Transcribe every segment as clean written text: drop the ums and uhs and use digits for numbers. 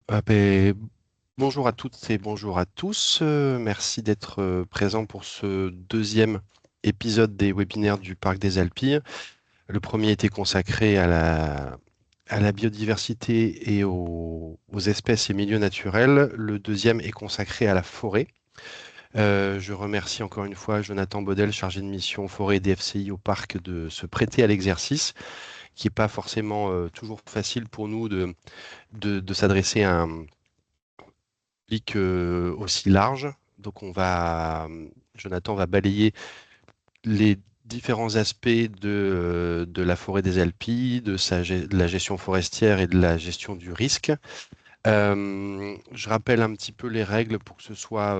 Bonjour à toutes et bonjour à tous. Merci d'être présents pour ce deuxième épisode des webinaires du Parc des Alpilles. Le premier était consacré à la biodiversité et aux espèces et milieux naturels. Le deuxième est consacré à la forêt. Je remercie encore une fois Jonathan Baudel, chargé de mission forêt et DFCI au parc, de se prêter à l'exercice, qui n'est pas forcément toujours facile pour nous de s'adresser à un public aussi large. Donc Jonathan va balayer les différents aspects de la forêt des Alpilles, de la gestion forestière et de la gestion du risque. Je rappelle un petit peu les règles pour que ce soit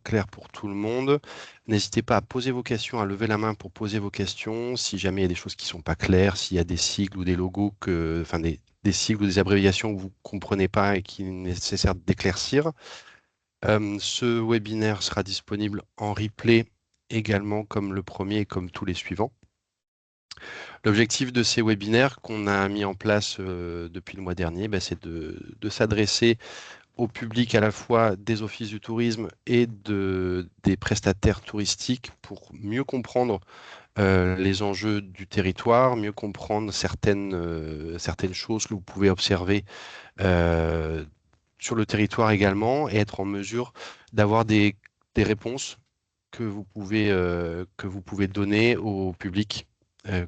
clair pour tout le monde. N'hésitez pas à poser vos questions, à lever la main pour poser vos questions. Si jamais il y a des choses qui ne sont pas claires, s'il y a des sigles ou des logos, enfin des sigles ou des abréviations que vous ne comprenez pas et qu'il est nécessaire d'éclaircir. Ce webinaire sera disponible en replay également, comme le premier et comme tous les suivants. L'objectif de ces webinaires qu'on a mis en place depuis le mois dernier, c'est de s'adresser au public à la fois des offices du tourisme et des prestataires touristiques pour mieux comprendre les enjeux du territoire, mieux comprendre certaines choses que vous pouvez observer euh, sur le territoire également et être en mesure d'avoir des réponses que vous pouvez donner au public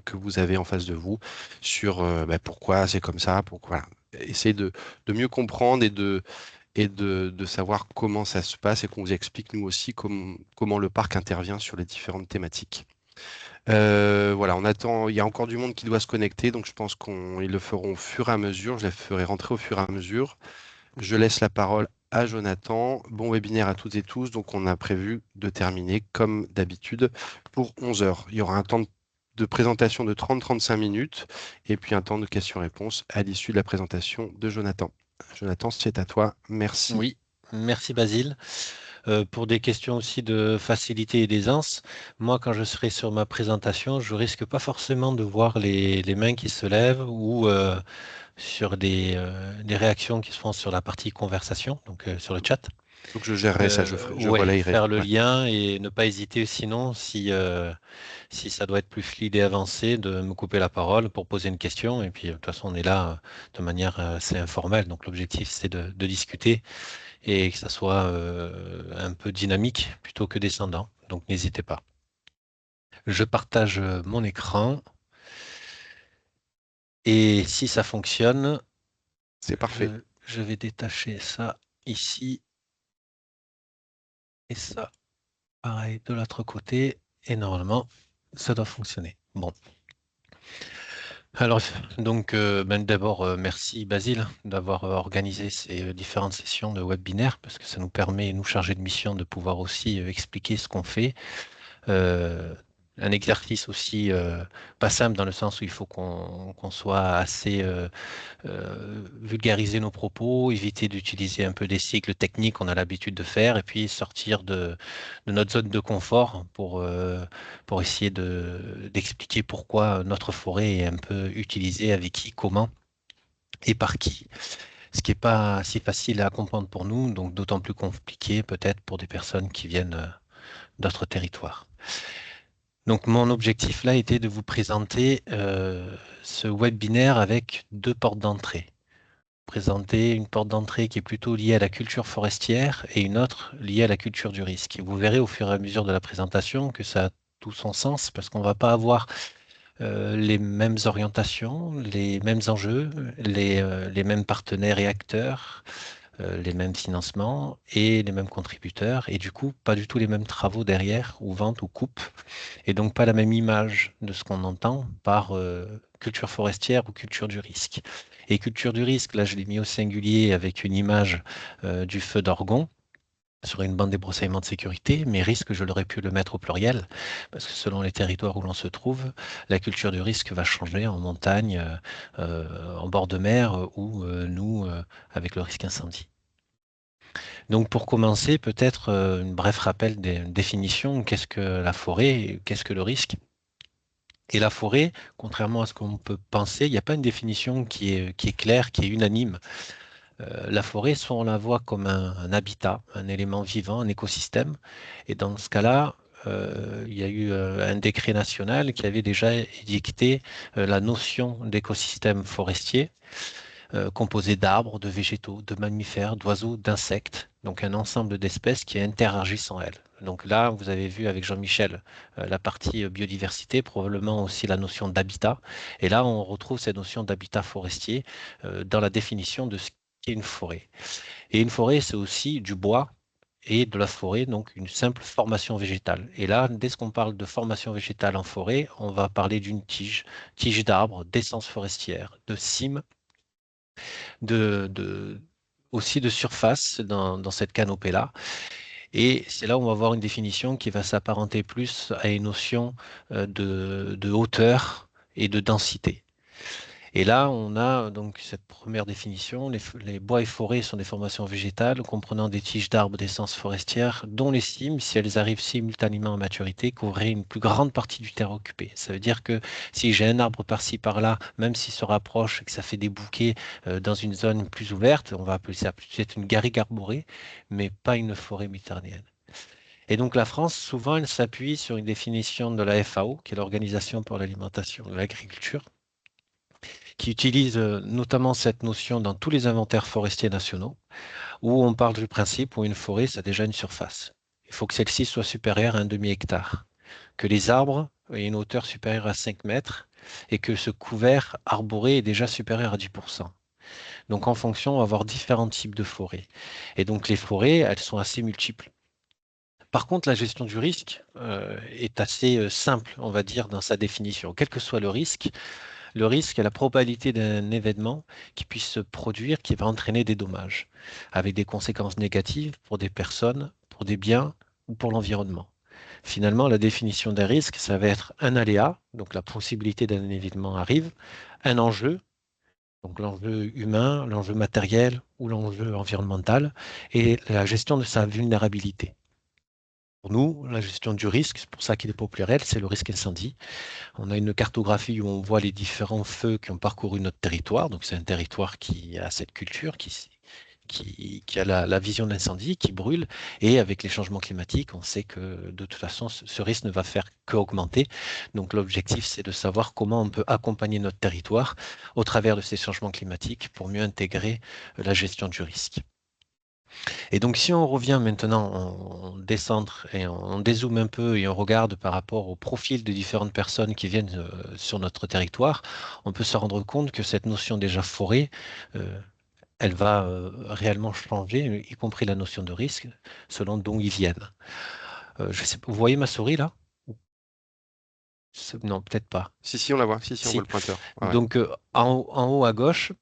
que vous avez en face de vous sur pourquoi c'est comme ça, pourquoi. Voilà. Essayez de mieux comprendre et de savoir comment ça se passe et qu'on vous explique nous aussi comment le parc intervient sur les différentes thématiques. Voilà, on attend, il y a encore du monde qui doit se connecter, donc je pense qu'ils le feront au fur et à mesure, je les ferai rentrer au fur et à mesure. Je laisse la parole à Jonathan. Bon webinaire à toutes et tous. Donc, on a prévu de terminer comme d'habitude pour 11 heures. Il y aura un temps de présentation de 30-35 minutes et puis un temps de questions-réponses à l'issue de la présentation de Jonathan. Jonathan, c'est à toi. Merci. Oui, merci Basile. Pour des questions aussi de facilité et d'aisance, moi quand je serai sur ma présentation, je risque pas forcément de voir les mains qui se lèvent ou sur des réactions qui se font sur la partie conversation, donc sur le chat. Donc, je gérerai ça, je Ouais, relayerai. faire le Ouais. lien et ne pas hésiter sinon si ça doit être plus fluide et avancé de me couper la parole pour poser une question. Et puis de toute façon, on est là de manière assez informelle. Donc l'objectif, c'est de discuter et que ça soit un peu dynamique plutôt que descendant. Donc n'hésitez pas. Je partage mon écran et si ça fonctionne, C'est parfait. je vais détacher ça ici et ça, pareil, de l'autre côté. Et normalement, ça doit fonctionner. Bon. Alors, donc, d'abord, merci Basile d'avoir organisé ces différentes sessions de webinaire parce que ça nous permet, nous chargés de mission, de pouvoir aussi expliquer ce qu'on fait. Euh, un exercice aussi pas simple dans le sens où il faut qu'on soit assez vulgariser nos propos, éviter d'utiliser un peu des cycles techniques qu'on a l'habitude de faire et puis sortir de notre zone de confort pour essayer d'expliquer pourquoi notre forêt est un peu utilisée, avec qui, comment et par qui. Ce qui n'est pas si facile à comprendre pour nous, donc d'autant plus compliqué peut-être pour des personnes qui viennent d'autres territoires. Donc mon objectif là était de vous présenter ce webinaire avec deux portes d'entrée. Présenter une porte d'entrée qui est plutôt liée à la culture forestière et une autre liée à la culture du risque. Et vous verrez au fur et à mesure de la présentation que ça a tout son sens parce qu'on ne va pas avoir les mêmes orientations, les mêmes enjeux, les mêmes partenaires et acteurs, les mêmes financements et les mêmes contributeurs, et du coup, pas du tout les mêmes travaux derrière, ou vente ou coupe, et donc pas la même image de ce qu'on entend par culture forestière ou culture du risque. Et culture du risque, là je l'ai mis au singulier avec une image du feu d'orgon sur une bande débroussaillement de sécurité, mais risque, je l'aurais pu le mettre au pluriel, parce que selon les territoires où l'on se trouve, la culture du risque va changer en montagne, en bord de mer, ou nous, avec le risque incendie. Donc pour commencer, peut-être un bref rappel des définitions. Qu'est-ce que la forêt? Qu'est-ce que le risque? Et la forêt, contrairement à ce qu'on peut penser, il n'y a pas une définition qui est claire, qui est unanime. La forêt, soit on la voit comme un habitat, un élément vivant, un écosystème. Et dans ce cas-là, il y a eu un décret national qui avait déjà édicté la notion d'écosystème forestier, composé d'arbres, de végétaux, de mammifères, d'oiseaux, d'insectes, donc un ensemble d'espèces qui interagissent en elles. Donc là, vous avez vu avec Jean-Michel la partie biodiversité, probablement aussi la notion d'habitat. Et là, on retrouve cette notion d'habitat forestier dans la définition de ce qu'est une forêt. Et une forêt, c'est aussi du bois et de la forêt, donc une simple formation végétale. Et là, dès qu'on parle de formation végétale en forêt, on va parler d'une tige, tige d'arbre, d'essence forestière, de cime, de, de- aussi de surface dans cette canopée-là. Et c'est là où on va avoir une définition qui va s'apparenter plus à une notion de hauteur et de densité. Et là, on a donc cette première définition. Les bois et forêts sont des formations végétales comprenant des tiges d'arbres d'essence forestière dont les cimes, si elles arrivent simultanément à maturité, couvriraient une plus grande partie du terrain occupé. Ça veut dire que si j'ai un arbre par-ci, par-là, même s'il se rapproche et que ça fait des bouquets dans une zone plus ouverte, on va appeler ça peut-être une garrigue arborée, mais pas une forêt méditerranéenne. Et donc la France, souvent, elle s'appuie sur une définition de la FAO, qui est l'Organisation pour l'alimentation et l'agriculture, qui utilise notamment cette notion dans tous les inventaires forestiers nationaux, où on parle du principe où une forêt, ça a déjà une surface. Il faut que celle-ci soit supérieure à un demi-hectare, que les arbres aient une hauteur supérieure à 5 mètres et que ce couvert arboré est déjà supérieur à 10%. Donc en fonction, on va avoir différents types de forêts. Et donc les forêts, elles sont assez multiples. Par contre, la gestion du risque est assez simple, on va dire, dans sa définition. Quel que soit le risque est la probabilité d'un événement qui puisse se produire qui va entraîner des dommages, avec des conséquences négatives pour des personnes, pour des biens ou pour l'environnement. Finalement, la définition d'un risque, ça va être un aléa, donc la possibilité d'un événement arrive, un enjeu, donc l'enjeu humain, l'enjeu matériel ou l'enjeu environnemental, et la gestion de sa vulnérabilité. Pour nous, la gestion du risque, c'est pour ça qu'il est populaire, c'est le risque incendie. On a une cartographie où on voit les différents feux qui ont parcouru notre territoire. Donc, c'est un territoire qui a cette culture, qui a la vision de l'incendie, qui brûle. Et avec les changements climatiques, on sait que de toute façon, ce risque ne va faire qu'augmenter. Donc, l'objectif, c'est de savoir comment on peut accompagner notre territoire au travers de ces changements climatiques pour mieux intégrer la gestion du risque. Et donc, si on revient maintenant, on décentre et on dézoome un peu et on regarde par rapport au profil de différentes personnes qui viennent sur notre territoire, on peut se rendre compte que cette notion déjà forêt, euh, elle va réellement changer, y compris la notion de risque, selon d'où ils viennent. Je sais, vous voyez ma souris là? Non, peut-être pas. Si, si, on la voit. Si, si, on voit Si. le pointeur. Ouais, ouais. Donc, en haut à gauche,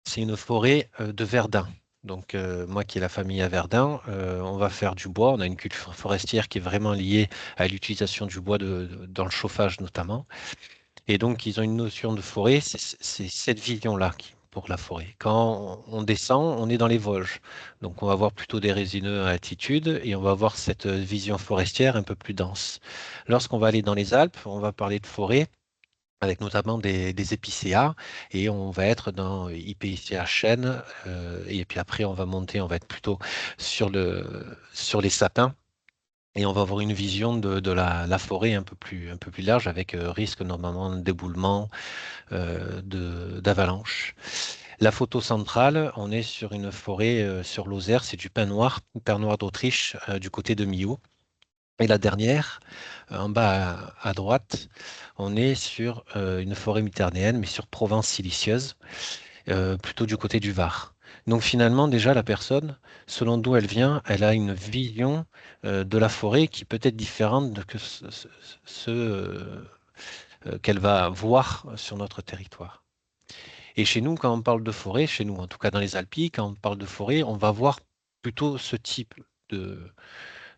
c'est une forêt de Verdun. Donc, moi qui ai la famille à Verdun, on va faire du bois. On a une culture forestière qui est vraiment liée à l'utilisation du bois dans le chauffage notamment. Et donc, ils ont une notion de forêt. C'est cette vision-là pour la forêt. Quand on descend, on est dans les Vosges. Donc, on va voir plutôt des résineux à altitude et on va avoir cette vision forestière un peu plus dense. Lorsqu'on va aller dans les Alpes, on va parler de forêt avec notamment des épicéas, et on va être dans IPICA chêne, et puis après on va monter, on va être plutôt sur les sapins, et on va avoir une vision de la forêt un peu plus large, avec risque normalement d'éboulement, d'avalanche. La photo centrale, on est sur une forêt sur Lozère, c'est du pin noir d'Autriche, du côté de Millau. Et la dernière, en bas à droite, on est sur une forêt méditerranéenne, mais sur Provence silicieuse, plutôt du côté du Var. Donc finalement, déjà, la personne, selon d'où elle vient, elle a une vision de la forêt qui peut être différente de que qu'elle va voir sur notre territoire. Et chez nous, quand on parle de forêt, chez nous, en tout cas dans les Alpes, quand on parle de forêt, on va voir plutôt ce type de,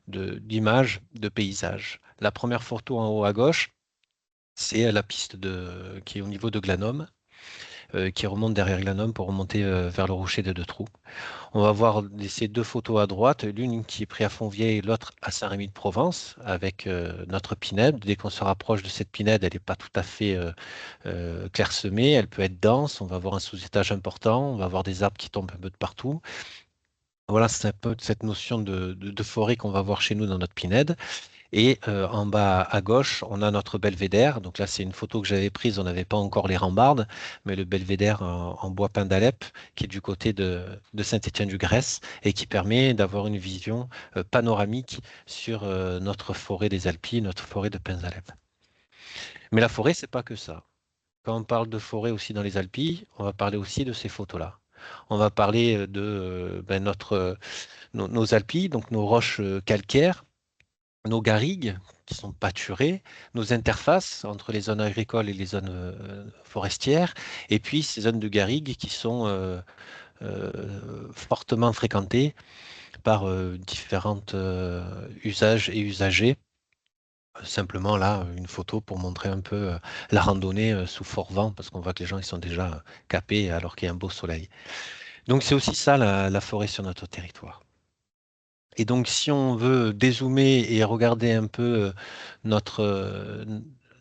d'images, de paysages. La première photo en haut à gauche, c'est la piste qui est au niveau de Glanum. qui remonte derrière Glanum pour remonter vers le rocher des Deux Trous. On va voir ces deux photos à droite, l'une qui est prise à Fontvieille et l'autre à Saint-Rémy-de-Provence, avec notre pinède. Dès qu'on se rapproche de cette pinède, elle n'est pas tout à fait clairsemée, elle peut être dense, on va avoir un sous-étage important, on va avoir des arbres qui tombent un peu de partout. Voilà, c'est un peu cette notion de forêt qu'on va voir chez nous dans notre pinède. Et en bas à gauche, on a notre belvédère. Donc là, c'est une photo que j'avais prise. On n'avait pas encore les rambardes, mais le belvédère en bois peint d'Alep, qui est du côté de Saint-Étienne-du-Grèce et qui permet d'avoir une vision panoramique sur notre forêt des Alpilles, notre forêt de pins d'Alep. Mais la forêt, c'est pas que ça. Quand on parle de forêt aussi dans les Alpilles, on va parler aussi de ces photos-là. On va parler de nos Alpilles, donc nos roches calcaires, nos garrigues qui sont pâturées, nos interfaces entre les zones agricoles et les zones forestières, et puis ces zones de garrigues qui sont fortement fréquentées par différents usages et usagers. Simplement là, une photo pour montrer un peu la randonnée sous fort vent, parce qu'on voit que les gens ils sont déjà capés alors qu'il y a un beau soleil. Donc c'est aussi ça la forêt sur notre territoire. Et donc, si on veut dézoomer et regarder un peu notre, euh,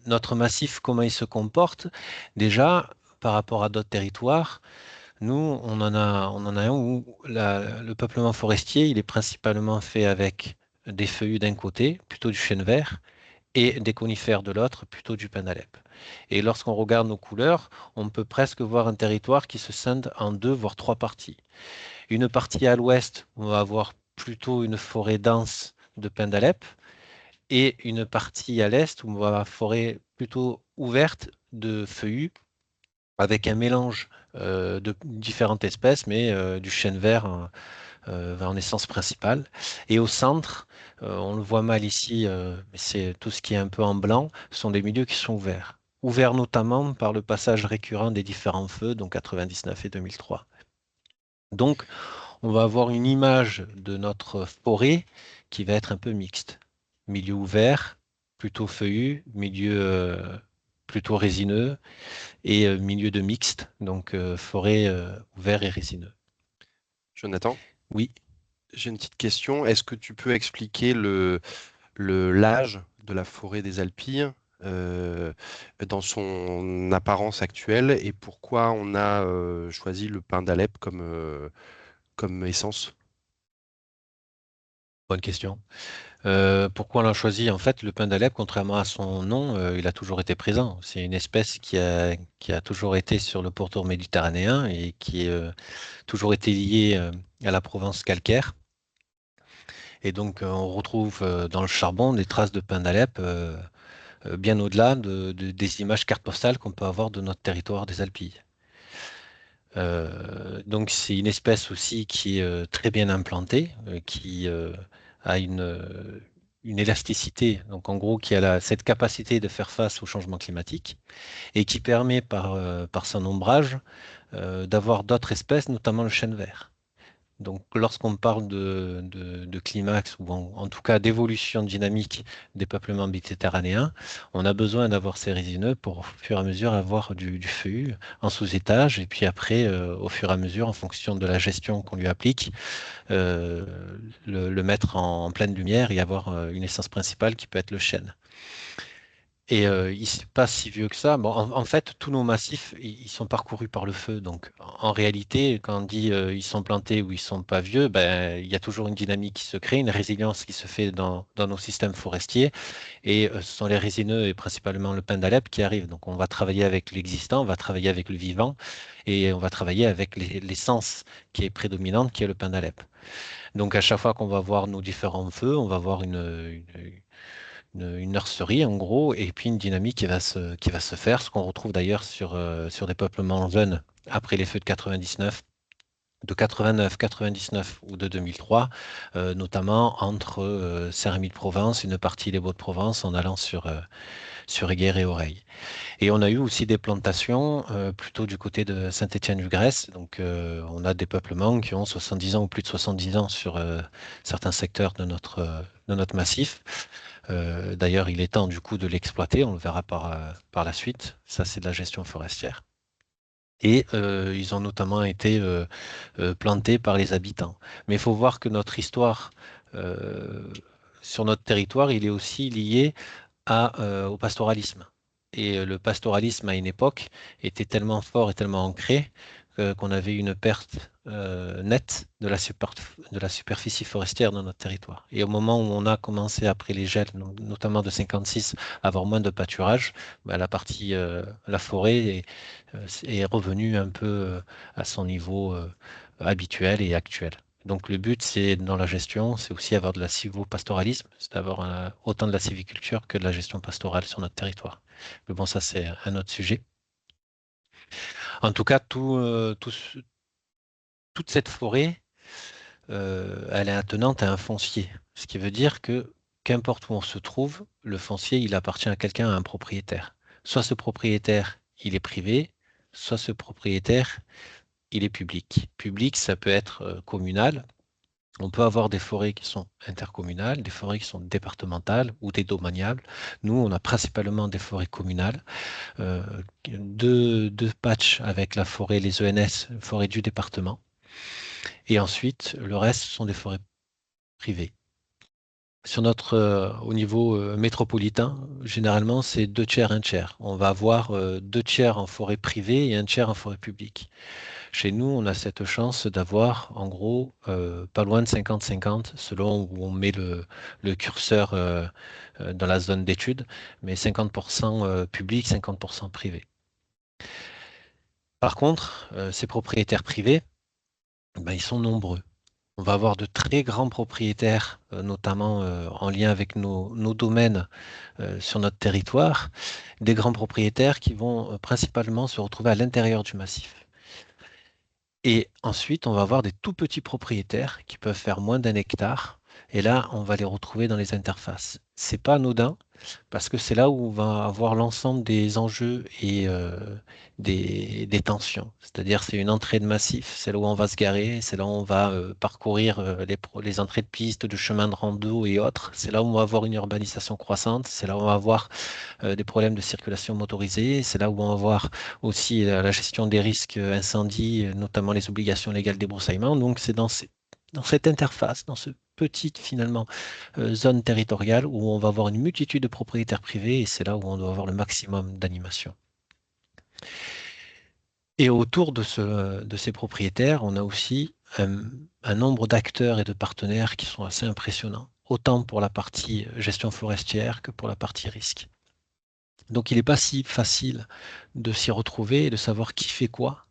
notre massif, comment il se comporte, déjà, par rapport à d'autres territoires, nous, on en a un où le peuplement forestier, il est principalement fait avec des feuillus d'un côté, plutôt du chêne vert, et des conifères de l'autre, plutôt du pin d'Alep. Et lorsqu'on regarde nos couleurs, on peut presque voir un territoire qui se scinde en deux, voire trois parties. Une partie à l'ouest, on va avoir plutôt une forêt dense de pins d'Alep et une partie à l'est où on va avoir une forêt plutôt ouverte de feuillus avec un mélange de différentes espèces, mais du chêne vert en essence principale. Et au centre, on le voit mal ici, mais c'est tout ce qui est un peu en blanc, ce sont des milieux qui sont ouverts. Ouverts notamment par le passage récurrent des différents feux, donc 99 et 2003. Donc, on va avoir une image de notre forêt qui va être un peu mixte. Milieu ouvert, plutôt feuillu, milieu plutôt résineux et milieu de mixte, donc forêt ouvert et résineux. Jonathan, Oui, j'ai une petite question. Est-ce que tu peux expliquer l'âge de la forêt des Alpilles dans son apparence actuelle et pourquoi on a choisi le pin d'Alep comme essence? bonne question. Pourquoi on l'a choisi? En fait, le pin d'Alep, contrairement à son nom, il a toujours été présent. C'est une espèce qui a toujours été sur le pourtour méditerranéen et qui a toujours été liée à la Provence calcaire. Et donc, on retrouve dans le charbon des traces de pin d'Alep bien au-delà des images cartes postales qu'on peut avoir de notre territoire des Alpilles. Donc, c'est une espèce aussi qui est très bien implantée, qui a une élasticité, donc en gros, qui a cette capacité de faire face au changement climatique et qui permet par son ombrage d'avoir d'autres espèces, notamment le chêne vert. Donc, lorsqu'on parle de climax ou en tout cas d'évolution dynamique des peuplements méditerranéens, on a besoin d'avoir ces résineux pour au fur et à mesure avoir du feuillu en sous-étage et puis après, au fur et à mesure, en fonction de la gestion qu'on lui applique, euh, le mettre en pleine lumière et avoir une essence principale qui peut être le chêne. Et il n'est pas si vieux que ça. Bon, en fait, tous nos massifs, ils sont parcourus par le feu. Donc, en réalité, quand on dit ils sont plantés ou ils sont pas vieux, ben, il y a toujours une dynamique qui se crée, une résilience qui se fait dans nos systèmes forestiers. Et ce sont les résineux et principalement le pin d'Alep qui arrivent. Donc, on va travailler avec l'existant, on va travailler avec le vivant et on va travailler avec l'essence qui est prédominante, qui est le pin d'Alep. Donc, à chaque fois qu'on va voir nos différents feux, on va voir une nurserie en gros, et puis une dynamique qui va se faire, ce qu'on retrouve d'ailleurs sur des peuplements jeunes après les feux de 89, 99 ou de 2003, notamment entre Saint-Rémy-de-Provence, une partie des Baux-de-Provence en allant sur Éguerre et Oreille. Et on a eu aussi des plantations plutôt du côté de Saint-Étienne-du-Grèce. Donc, on a des peuplements qui ont 70 ans ou plus de 70 ans sur certains secteurs de notre massif. D'ailleurs, il est temps du coup de l'exploiter. On le verra par la suite. Ça, c'est de la gestion forestière. Et ils ont notamment été plantés par les habitants. Mais il faut voir que notre histoire euh, sur notre territoire, il est aussi lié au pastoralisme. Et le pastoralisme à une époque était tellement fort et tellement ancré qu'on avait une perte nette de la superficie forestière dans notre territoire. Et au moment où on a commencé, après les gels, notamment de 56, à avoir moins de pâturage, ben, la forêt est revenue un peu à son niveau habituel et actuel. Donc le but, c'est dans la gestion, c'est aussi avoir de la silvopastoralisme, c'est d'avoir autant de la sylviculture que de la gestion pastorale sur notre territoire. Mais bon, ça c'est un autre sujet. En tout cas, toute cette forêt, elle est attenante à un foncier, ce qui veut dire que qu'importe où on se trouve, le foncier, il appartient à quelqu'un, à un propriétaire. Soit ce propriétaire, il est privé, soit ce propriétaire, il est public. Public, ça peut être communal. On peut avoir des forêts qui sont intercommunales, des forêts qui sont départementales ou des domaniales. Nous, on a principalement des forêts communales, euh, deux patchs avec la forêt, les ENS, forêt du département. Et ensuite, le reste ce sont des forêts privées. Au niveau métropolitain, généralement, c'est deux tiers, un tiers. On va avoir deux tiers en forêt privée et un tiers en forêt publique. Chez nous, on a cette chance d'avoir, en gros, pas loin de 50-50, selon où on met le curseur dans la zone d'étude, mais 50% public, 50% privé. Par contre, ces propriétaires privés, ben, ils sont nombreux. On va avoir de très grands propriétaires, notamment en lien avec nos domaines sur notre territoire, des grands propriétaires qui vont principalement se retrouver à l'intérieur du massif. Et ensuite, on va avoir des tout petits propriétaires qui peuvent faire moins d'1 hectare. Et là, on va les retrouver dans les interfaces. C'est pas anodin parce que c'est là où on va avoir l'ensemble des enjeux et des tensions. C'est-à-dire, c'est une entrée de massif, c'est là où on va se garer, c'est là où on va parcourir les entrées de pistes, de chemins de rando et autres. C'est là où on va avoir une urbanisation croissante, c'est là où on va avoir des problèmes de circulation motorisée. C'est là où on va voir aussi la gestion des risques incendie, notamment les obligations légales de débroussaillement. Donc, c'est dans cette interface, dans ce petite finalement zone territoriale où on va avoir une multitude de propriétaires privés et c'est là où on doit avoir le maximum d'animation. Et autour de ces propriétaires, on a aussi un nombre d'acteurs et de partenaires qui sont assez impressionnants, autant pour la partie gestion forestière que pour la partie risque. Donc il n'est pas si facile de s'y retrouver et de savoir qui fait quoi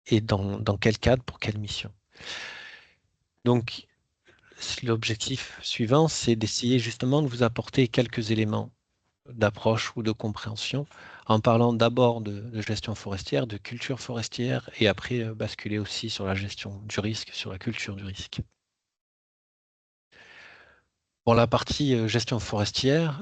et dans quel cadre, pour quelle mission. Donc l'objectif suivant, c'est d'essayer justement de vous apporter quelques éléments d'approche ou de compréhension en parlant d'abord de gestion forestière, de culture forestière et après basculer aussi sur la gestion du risque, sur la culture du risque. Pour la partie gestion forestière,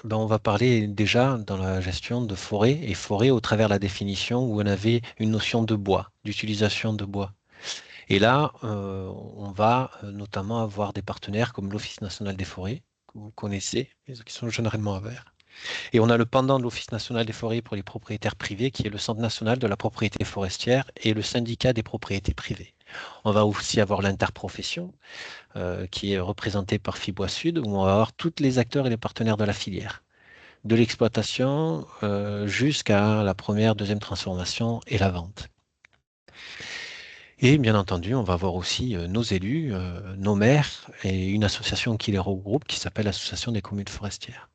ben, on va parler déjà dans la gestion de forêt et forêt au travers de la définition où on avait une notion de bois, d'utilisation de bois. Et là, on va notamment avoir des partenaires comme l'Office national des forêts, que vous connaissez, qui sont généralement à vert. Et on a le pendant de l'Office national des forêts pour les propriétaires privés, qui est le Centre national de la propriété forestière et le syndicat des propriétés privées. On va aussi avoir l'interprofession, qui est représentée par Fibois Sud, où on va avoir tous les acteurs et les partenaires de la filière de l'exploitation jusqu'à la première, deuxième transformation et la vente. Et bien entendu, on va voir aussi nos élus, nos maires et une association qui les regroupe qui s'appelle l'Association des communes forestières.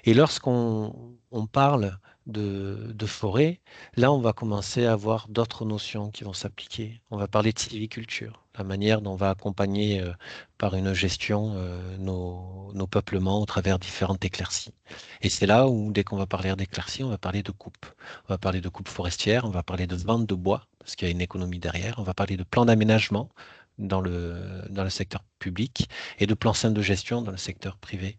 Et lorsqu'on parle de forêt, là, on va commencer à avoir d'autres notions qui vont s'appliquer. On va parler de sylviculture, la manière dont on va accompagner par une gestion nos peuplements au travers différentes éclaircies. Et c'est là où, dès qu'on va parler d'éclaircies, on va parler de coupe. On va parler de coupe forestière, on va parler de vente de bois, parce qu'il y a une économie derrière. On va parler de plan d'aménagement dans le secteur public et de plan simple de gestion dans le secteur privé.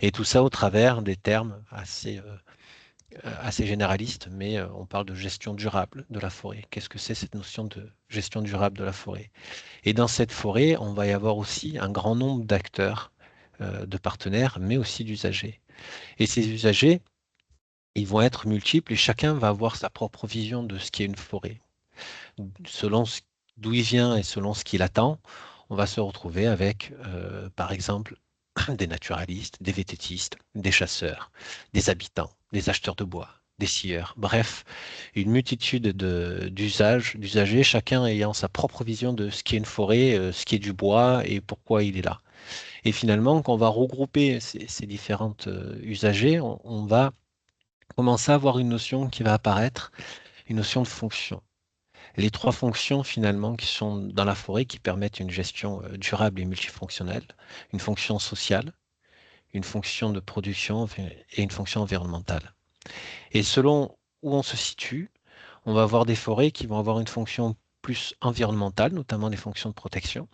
Et tout ça au travers des termes assez généralistes, mais on parle de gestion durable de la forêt. Qu'est-ce que c'est cette notion de gestion durable de la forêt? Et dans cette forêt, on va y avoir aussi un grand nombre d'acteurs, de partenaires, mais aussi d'usagers. Et ces usagers, Ils vont être multiples et chacun va avoir sa propre vision de ce qu'est une forêt. Selon d'où il vient et selon ce qu'il attend, on va se retrouver avec, par exemple, des naturalistes, des vététistes, des chasseurs, des habitants, des acheteurs de bois, des scieurs, bref, une multitude d'usagers, chacun ayant sa propre vision de ce qu'est une forêt, ce qui est du bois et pourquoi il est là. Et finalement, quand on va regrouper ces différentes usagers, on va commencer à avoir une notion qui va apparaître, une notion de fonction. Les trois fonctions finalement qui sont dans la forêt qui permettent une gestion durable et multifonctionnelle, une fonction sociale, une fonction de production et une fonction environnementale. Et selon où on se situe, on va avoir des forêts qui vont avoir une fonction plus environnementale, notamment des fonctions de protection.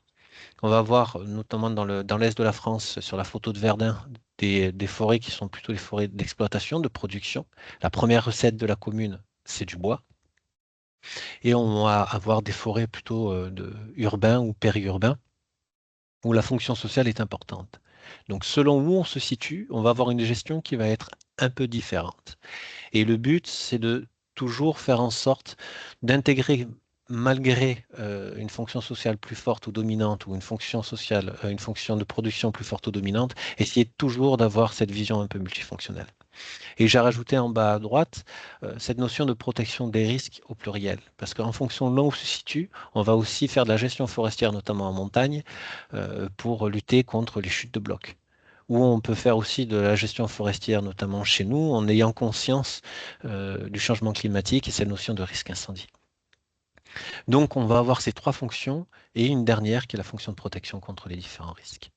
On va avoir, notamment dans l'est de la France, sur la photo de Verdun, des forêts qui sont plutôt des forêts d'exploitation, de production. La première recette de la commune, c'est du bois. Et on va avoir des forêts plutôt urbains ou périurbains, où la fonction sociale est importante. Donc selon où on se situe, on va avoir une gestion qui va être un peu différente. Et le but, c'est de toujours faire en sorte d'intégrer, malgré une fonction sociale plus forte ou dominante, ou une fonction sociale, une fonction de production plus forte ou dominante, essayer toujours d'avoir cette vision un peu multifonctionnelle. Et j'ai rajouté en bas à droite cette notion de protection des risques au pluriel, parce qu'en fonction de là où on se situe, on va aussi faire de la gestion forestière, notamment en montagne, pour lutter contre les chutes de blocs. Ou on peut faire aussi de la gestion forestière, notamment chez nous, en ayant conscience du changement climatique et cette notion de risque incendie. Donc on va avoir ces trois fonctions et une dernière qui est la fonction de protection contre les différents risques.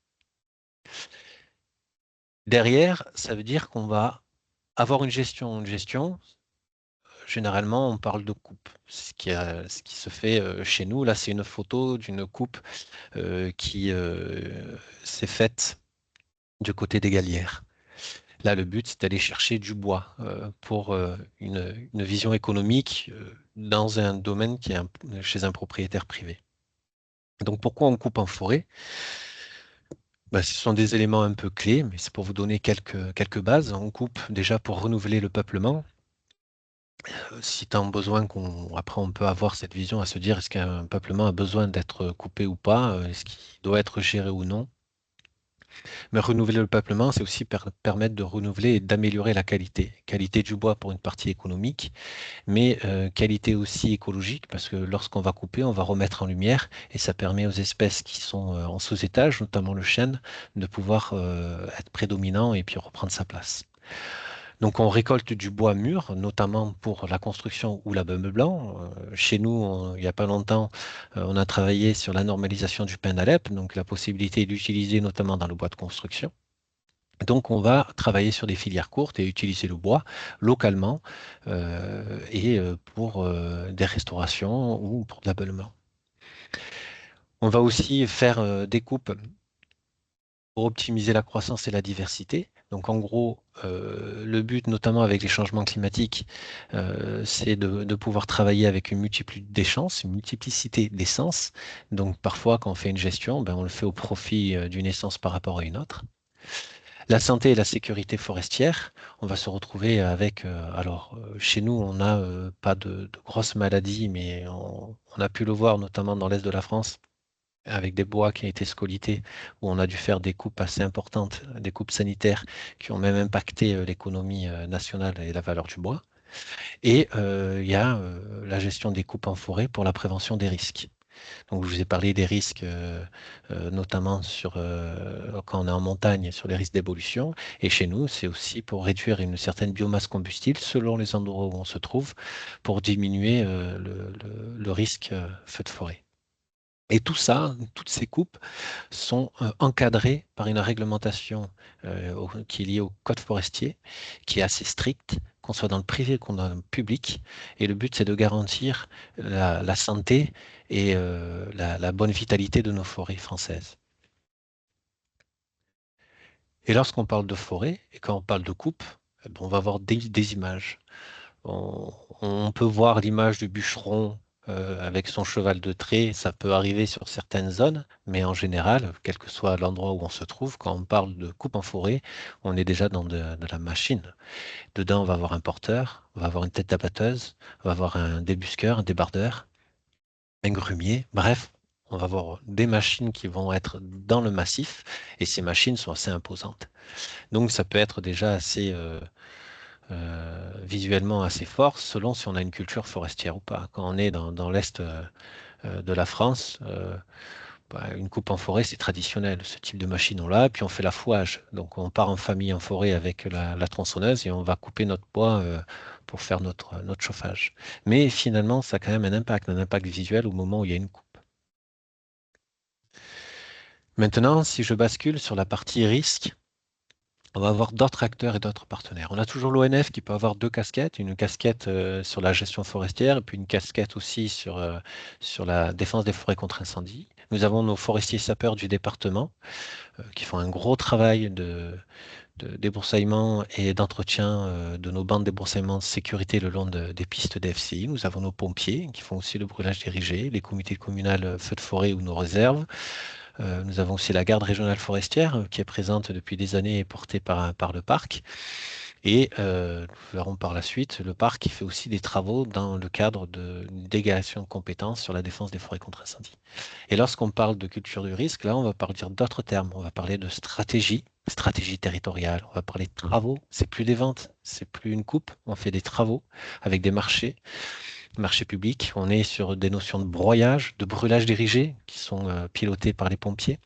Derrière, ça veut dire qu'on va avoir une gestion. Une gestion, généralement, on parle de coupe. Ce qui se fait chez nous, là, c'est une photo d'une coupe qui s'est faite du côté des Galières. Là, le but, c'est d'aller chercher du bois pour une vision économique dans un domaine qui est chez un propriétaire privé. Donc, pourquoi on coupe en forêt? Ben, ce sont des éléments un peu clés, mais c'est pour vous donner quelques bases. On coupe déjà pour renouveler le peuplement. Si tant besoin après on peut avoir cette vision à se dire est-ce qu'un peuplement a besoin d'être coupé ou pas, est-ce qu'il doit être géré ou non. Mais renouveler le peuplement, c'est aussi permettre de renouveler et d'améliorer la qualité. Qualité du bois pour une partie économique, mais qualité aussi écologique, parce que lorsqu'on va couper, on va remettre en lumière, et ça permet aux espèces qui sont en sous-étage, notamment le chêne, de pouvoir être prédominant et puis reprendre sa place. Donc on récolte du bois mûr, notamment pour la construction ou l'abeume blanc. Chez nous, il n'y a pas longtemps, on a travaillé sur la normalisation du pin d'Alep, donc la possibilité d'utiliser notamment dans le bois de construction. Donc on va travailler sur des filières courtes et utiliser le bois localement et pour des restaurations ou pour de l'abeulement. On va aussi faire des coupes pour optimiser la croissance et la diversité. Donc en gros, le but, notamment avec les changements climatiques, c'est de pouvoir travailler avec une multitude d'essences, une multiplicité d'essences. Donc parfois, quand on fait une gestion, ben, on le fait au profit d'une essence par rapport à une autre. La santé et la sécurité forestière, on va se retrouver avec, chez nous, on n'a pas de grosses maladies, mais on a pu le voir notamment dans l'est de la France avec des bois qui ont été scolités, où on a dû faire des coupes assez importantes, des coupes sanitaires qui ont même impacté l'économie nationale et la valeur du bois. Et il y a la gestion des coupes en forêt pour la prévention des risques. Donc, je vous ai parlé des risques, notamment quand on est en montagne, sur les risques d'évolution. Et chez nous, c'est aussi pour réduire une certaine biomasse combustible selon les endroits où on se trouve, pour diminuer le risque feu de forêt. Et tout ça, toutes ces coupes sont encadrées par une réglementation qui est liée au code forestier, qui est assez stricte, qu'on soit dans le privé qu'on dans le public. Et le but, c'est de garantir la santé et la bonne vitalité de nos forêts françaises. Et lorsqu'on parle de forêt, et quand on parle de coupe, on va avoir des images. On, on peut voir l'image du bûcheron avec son cheval de trait, ça peut arriver sur certaines zones, mais en général, quel que soit l'endroit où on se trouve, quand on parle de coupe en forêt, on est déjà dans de la machine. Dedans, on va avoir un porteur, on va avoir une tête d'abatteuse, on va avoir un débusqueur, un débardeur, un grumier, bref, on va avoir des machines qui vont être dans le massif, et ces machines sont assez imposantes. Donc ça peut être déjà assez visuellement assez fort, selon si on a une culture forestière ou pas. Quand on est dans l'est de la France, bah, une coupe en forêt, c'est traditionnel. Ce type de machine, on l'a, puis on fait la fouage. Donc on part en famille en forêt avec la tronçonneuse et on va couper notre bois pour faire notre chauffage. Mais finalement, ça a quand même un impact visuel au moment où il y a une coupe. Maintenant, si je bascule sur la partie risque, on va avoir d'autres acteurs et d'autres partenaires. On a toujours l'ONF qui peut avoir deux casquettes, une casquette sur la gestion forestière et puis une casquette aussi sur la défense des forêts contre incendie. Nous avons nos forestiers sapeurs du département qui font un gros travail de débroussaillement et d'entretien de nos bandes de débroussaillement de sécurité le long des pistes DFCI. Nous avons nos pompiers qui font aussi le brûlage dirigé, les comités communaux feux de forêt ou nos réserves. Nous avons aussi la garde régionale forestière qui est présente depuis des années et portée par le parc. Et nous verrons par la suite, le parc qui fait aussi des travaux dans le cadre d'une délégation de compétences sur la défense des forêts contre incendie. Et lorsqu'on parle de culture du risque, là, on va parler d'autres termes. On va parler de stratégie, stratégie territoriale. On va parler de travaux. C'est plus des ventes, c'est plus une coupe. On fait des travaux avec des marchés publics. On est sur des notions de broyage, de brûlage dirigé qui sont pilotés par les pompiers.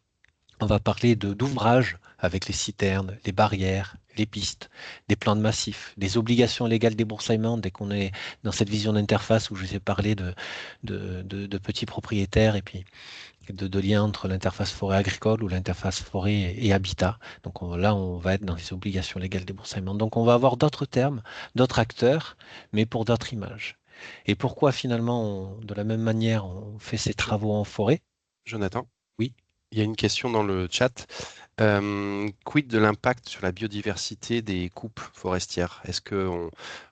On va parler d'ouvrages avec les citernes, les barrières, les pistes, des plans de massif, des obligations légales de débroussaillement dès qu'on est dans cette vision d'interface où je vous ai parlé de petits propriétaires et puis de lien entre l'interface forêt agricole ou l'interface forêt et habitat. Donc là, on va être dans les obligations légales de débroussaillement. Donc on va avoir d'autres termes, d'autres acteurs, mais pour d'autres images. Et pourquoi finalement, de la même manière, on fait ces Jo- travaux en forêt? Jonathan, Oui, il y a une question dans le chat. Quid de l'impact sur la biodiversité des coupes forestières? Est-ce qu'on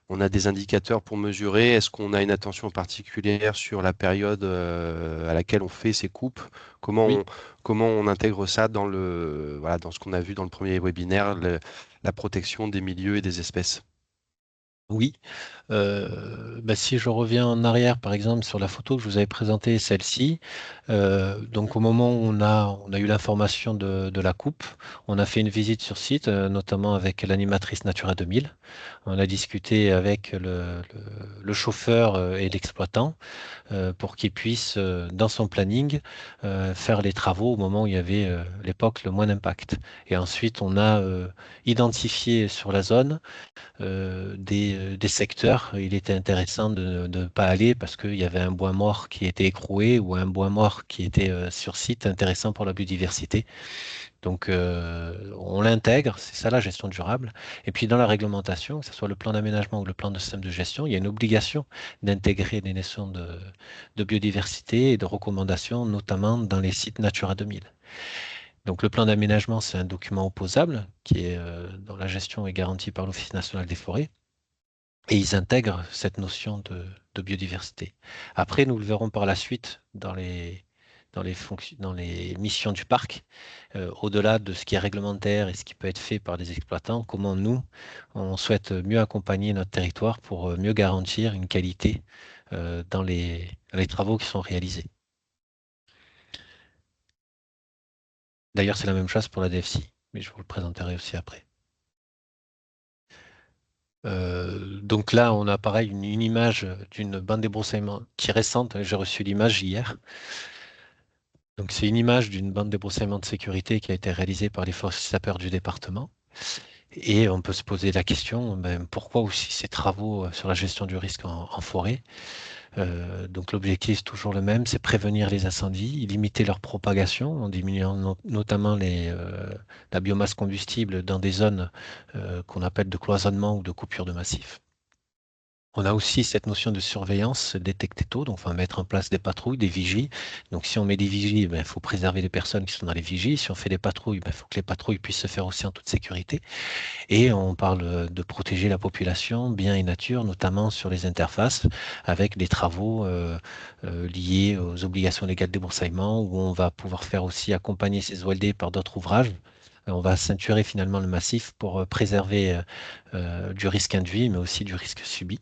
on a des indicateurs pour mesurer? Est-ce qu'on a une attention particulière sur la période à laquelle on fait ces coupes? Comment oui. on, comment on intègre ça dans voilà, dans ce qu'on a vu dans le premier webinaire, la protection des milieux et des espèces? Oui, bah, si je reviens en arrière, par exemple, sur la photo que je vous avais présentée, celle-ci, donc au moment où on a eu l'information de la coupe, on a fait une visite sur site, notamment avec l'animatrice Natura 2000. On a discuté avec le chauffeur et l'exploitant pour qu'il puisse, dans son planning, faire les travaux au moment où il y avait l'époque le moins d'impact. Et ensuite, on a identifié sur la zone des secteurs. Il était intéressant de ne pas aller parce qu'il y avait un bois mort qui était écroué ou un bois mort qui était sur site intéressant pour la biodiversité. Donc, on l'intègre, c'est ça la gestion durable. Et puis, dans la réglementation, que ce soit le plan d'aménagement ou le plan de système de gestion, il y a une obligation d'intégrer des notions de biodiversité et de recommandations, notamment dans les sites Natura 2000. Donc, le plan d'aménagement, c'est un document opposable qui est, dont la gestion est garantie par l'Office national des forêts. Et ils intègrent cette notion de biodiversité. Après, nous le verrons par la suite dans les missions du parc, au-delà de ce qui est réglementaire et ce qui peut être fait par des exploitants, comment nous, on souhaite mieux accompagner notre territoire pour mieux garantir une qualité dans les travaux qui sont réalisés. D'ailleurs, c'est la même chose pour la DFCI, mais je vous le présenterai aussi après. Donc là, on a pareil une image d'une bande débroussaillement qui est récente. J'ai reçu l'image hier. Donc c'est une image d'une bande débroussaillement de sécurité qui a été réalisée par les forces sapeurs du département. Et on peut se poser la question, ben, pourquoi aussi ces travaux sur la gestion du risque en forêt? Donc l'objectif est toujours le même, c'est prévenir les incendies, limiter leur propagation en diminuant notamment la biomasse combustible dans des zones qu'on appelle de cloisonnement ou de coupure de massif. On a aussi cette notion de surveillance détectée tôt, donc on va mettre en place des patrouilles, des vigies. Donc si on met des vigies, il faut préserver les personnes qui sont dans les vigies. Si on fait des patrouilles, il faut que les patrouilles puissent se faire aussi en toute sécurité. Et on parle de protéger la population, biens et nature, notamment sur les interfaces, avec des travaux liés aux obligations légales de débroussaillement, où on va pouvoir faire aussi accompagner ces OLD par d'autres ouvrages. On va ceinturer finalement le massif pour préserver du risque induit, mais aussi du risque subi.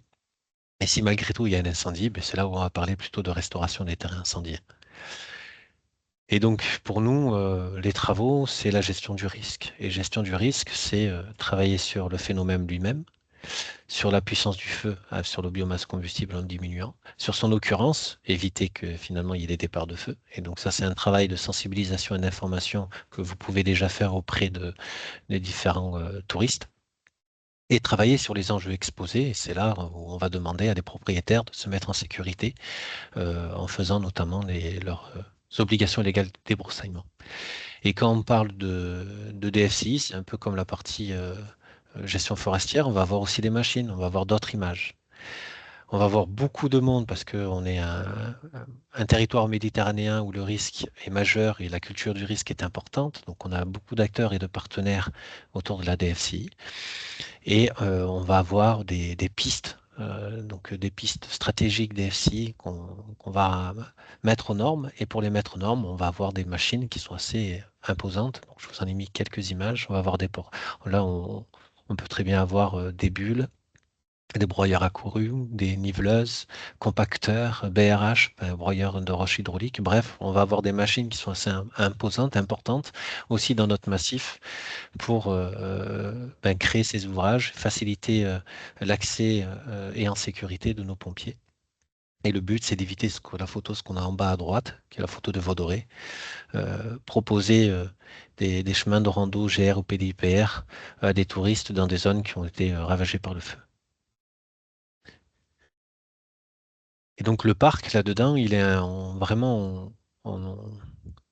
Et si malgré tout il y a un incendie, c'est là où on va parler plutôt de restauration des terrains incendiés. Et donc pour nous, les travaux, c'est la gestion du risque. Et gestion du risque, c'est travailler sur le phénomène lui-même, sur la puissance du feu, sur le biomasse combustible en diminuant, sur son occurrence, éviter que finalement il y ait des départs de feu. Et donc ça, c'est un travail de sensibilisation et d'information que vous pouvez déjà faire auprès des différents touristes. Et travailler sur les enjeux exposés, et c'est là où on va demander à des propriétaires de se mettre en sécurité en faisant notamment leurs obligations légales de débroussaillement. Et quand on parle de DFCI, c'est un peu comme la partie gestion forestière, on va avoir aussi des machines, on va avoir d'autres images. On va avoir beaucoup de monde parce qu'on est un territoire méditerranéen où le risque est majeur et la culture du risque est importante. Donc on a beaucoup d'acteurs et de partenaires autour de la DFCI. Et on va avoir des pistes, donc des pistes stratégiques DFCI qu'on va mettre aux normes. Et pour les mettre aux normes, on va avoir des machines qui sont assez imposantes. Donc, je vous en ai mis quelques images. On va avoir des ports. Là, on peut très bien avoir des bulles, des broyeurs à courroux, des niveleuses, compacteurs, BRH, broyeurs de roches hydrauliques. Bref, on va avoir des machines qui sont assez imposantes, importantes, aussi dans notre massif pour créer ces ouvrages, faciliter l'accès et en sécurité de nos pompiers. Et le but, c'est d'éviter la photo, ce qu'on a en bas à droite, qui est la photo de Vaudoré, proposer des chemins de rando GR ou PDIPR à des touristes dans des zones qui ont été ravagées par le feu. Et donc le parc, là-dedans, il est vraiment,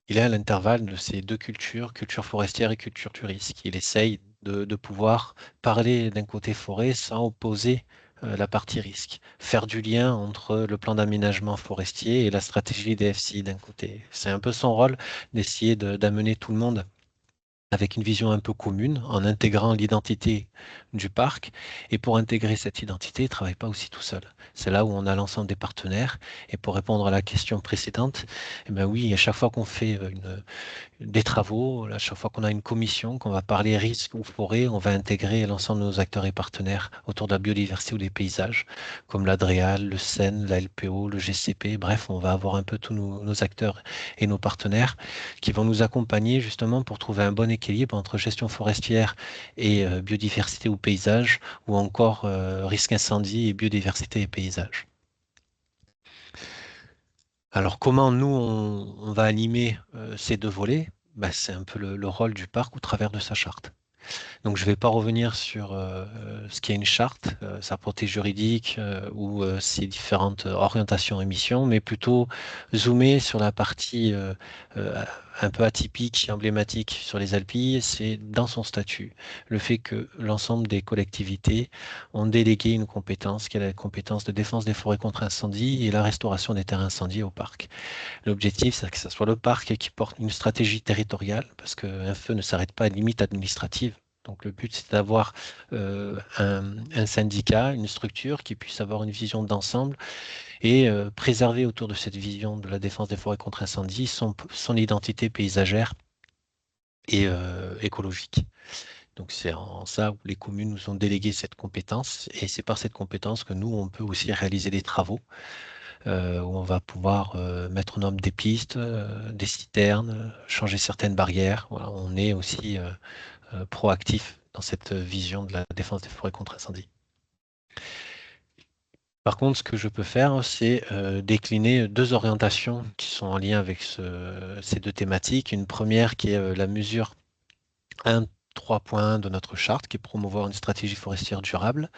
il est à l'intervalle de ces deux cultures, culture forestière et culture du risque. Il essaye de pouvoir parler d'un côté forêt sans opposer la partie risque. Faire du lien entre le plan d'aménagement forestier et la stratégie des FCI d'un côté. C'est un peu son rôle d'essayer d'amener tout le monde avec une vision un peu commune, en intégrant l'identité du parc. Et pour intégrer cette identité, il ne travaille pas aussi tout seul. C'est là où on a l'ensemble des partenaires. Et pour répondre à la question précédente, eh ben oui, à chaque fois qu'on fait des travaux, à chaque fois qu'on a une commission, qu'on va parler risque ou forêt, on va intégrer l'ensemble de nos acteurs et partenaires autour de la biodiversité ou des paysages, comme l'ADREAL, le SEN, la LPO, le GCP. Bref, on va avoir un peu tous nos acteurs et nos partenaires qui vont nous accompagner justement pour trouver un bon équilibre entre gestion forestière et biodiversité ou paysage, ou encore risque incendie et biodiversité et paysage. Alors, comment nous, on va animer ces deux volets? C'est un peu le rôle du parc au travers de sa charte. Donc, je ne vais pas revenir sur ce qu'est une charte, sa portée juridique ou ses différentes orientations et missions, mais plutôt zoomer sur la partie euh, un peu atypique, emblématique sur les Alpilles, c'est dans son statut. Le fait que l'ensemble des collectivités ont délégué une compétence, qui est la compétence de défense des forêts contre incendie et la restauration des terrains incendiés au parc. L'objectif, c'est que ce soit le parc qui porte une stratégie territoriale, parce qu'un feu ne s'arrête pas à une limite administrative. Donc le but, c'est d'avoir un syndicat, une structure qui puisse avoir une vision d'ensemble et préserver autour de cette vision de la défense des forêts contre incendie son identité paysagère et écologique. Donc c'est en ça où les communes nous ont délégué cette compétence et c'est par cette compétence que nous, on peut aussi réaliser des travaux où on va pouvoir mettre aux normes des pistes, des citernes, changer certaines barrières. Voilà, on est aussi proactif dans cette vision de la défense des forêts contre incendie. Par contre, ce que je peux faire, c'est décliner deux orientations qui sont en lien avec ces deux thématiques. Une première qui est la mesure 1.3.1 de notre charte, qui est promouvoir une stratégie forestière durable,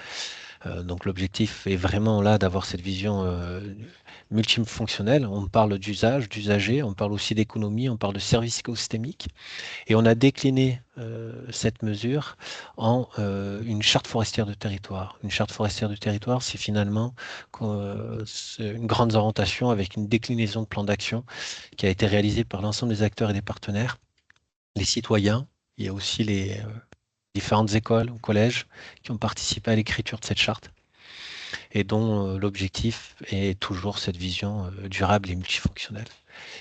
Donc l'objectif est vraiment là d'avoir cette vision multifonctionnelle. On parle d'usage, d'usager, on parle aussi d'économie, on parle de services écosystémiques. Et on a décliné cette mesure en une charte forestière de territoire. Une charte forestière de territoire, c'est finalement c'est une grande orientation avec une déclinaison de plan d'action qui a été réalisée par l'ensemble des acteurs et des partenaires, les citoyens. Il y a aussi les différentes écoles ou collèges qui ont participé à l'écriture de cette charte et dont l'objectif est toujours cette vision durable et multifonctionnelle.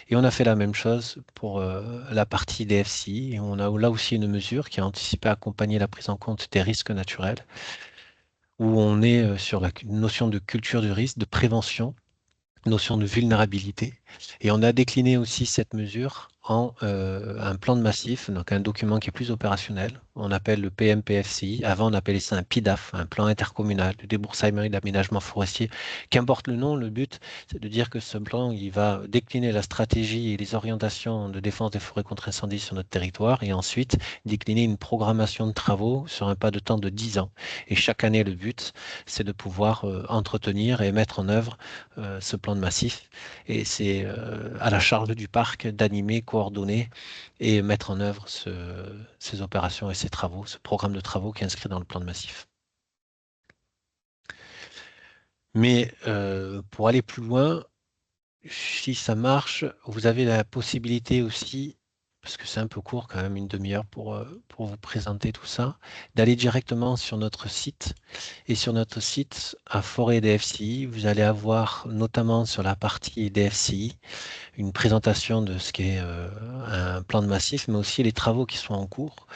Et on a fait la même chose pour la partie DFCI. Et on a là aussi une mesure qui a anticipé, accompagné la prise en compte des risques naturels, où on est sur la notion de culture du risque, de prévention, notion de vulnérabilité. Et on a décliné aussi cette mesure en un plan de massif, donc un document qui est plus opérationnel. On appelle le PMPFCI. Avant, on appelait ça un PIDAF, un plan intercommunal de débroussaillement et d'aménagement forestier. Qu'importe le nom, le but, c'est de dire que ce plan, il va décliner la stratégie et les orientations de défense des forêts contre incendie sur notre territoire et ensuite décliner une programmation de travaux sur un pas de temps de 10 ans. Et chaque année, le but, c'est de pouvoir entretenir et mettre en œuvre ce plan de massif. Et c'est à la charge du parc d'animer, coordonner et mettre en œuvre ces opérations et ces travaux, ce programme de travaux qui est inscrit dans le plan de massif. Mais pour aller plus loin, si ça marche, vous avez la possibilité aussi, parce que c'est un peu court quand même, une demi-heure pour vous présenter tout ça, d'aller directement sur notre site. Et sur notre site, à Forêt DFCI, vous allez avoir notamment sur la partie DFCI, une présentation de ce qu'est un plan de massif, mais aussi les travaux qui sont en cours,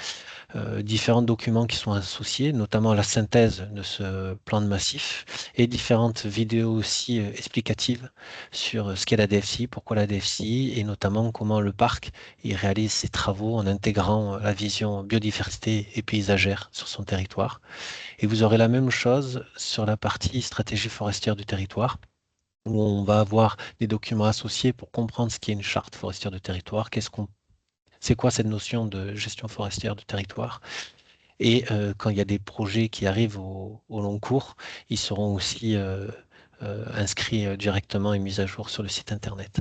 différents documents qui sont associés, notamment la synthèse de ce plan de massif, et différentes vidéos aussi explicatives sur ce qu'est la DFCI, pourquoi la DFCI, et notamment comment le parc il réalise ses travaux en intégrant la vision biodiversité et paysagère sur son territoire. Et vous aurez la même chose sur la partie stratégie forestière du territoire où on va avoir des documents associés pour comprendre ce qu'est une charte forestière de territoire, c'est quoi cette notion de gestion forestière du territoire. Et quand il y a des projets qui arrivent au long cours, ils seront aussi inscrits directement et mis à jour sur le site internet.